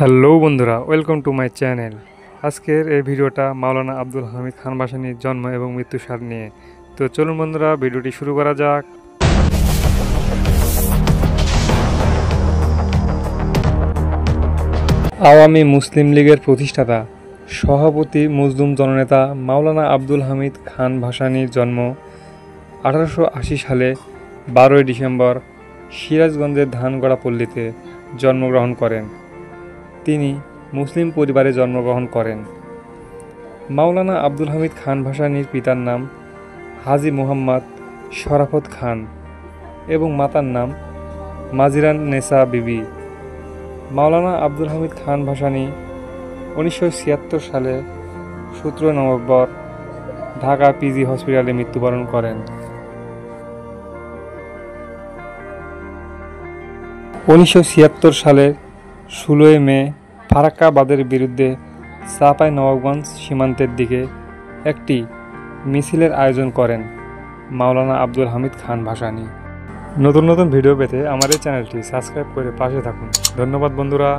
Hello বন্ধুরা, welcome to my channel. আজকের এই ভিডিওটা মাওলানা আব্দুল হামিদ খান ভাসানীর জন্ম এবং মৃত্যুর সাল নিয়ে। তো চলুন বন্ধুরা, ভিডিওটি শুরু করা যাক। আওয়ামী মুসলিম লীগের প্রতিষ্ঠাতা সভাপতি মজলুম জননেতা মাওলানা আব্দুল হামিদ খান ভাসানীর জন্ম 1880 সালে 12 ডিসেম্বর সিরাজগঞ্জের ধানগড়া পল্লীতে জন্মগ্রহণ করেন। তিনি মুসলিম পরিবারে জন্মগ্রহণ করেন। মাওলানা আব্দুল হামিদ খান ভাসানীর পিতার নাম হাজী মুহাম্মদ শরাফত খান এবং মাতার নাম মাজিরান নেসা বিবি। মাওলানা আব্দুল হামিদ খান ভাসানী 1976 সালে 17 নভেম্বর ঢাকা পিজি হসপিটালে মৃত্যুবরণ করেন। 1976 সালের 16 মে ফারাক্কা বাঁধের বিরুদ্ধে চাঁপাইনবাবগঞ্জ সীমান্তের দিকে একটি মিছিলের আয়োজন করেন মাওলানা আব্দুল হামিদ খান ভাসানী। নতুন নতুন ভিডিও পেতে আমার এই চ্যানেলটি সাবস্ক্রাইব করে পাশে থাকুন। ধন্যবাদ বন্ধুরা।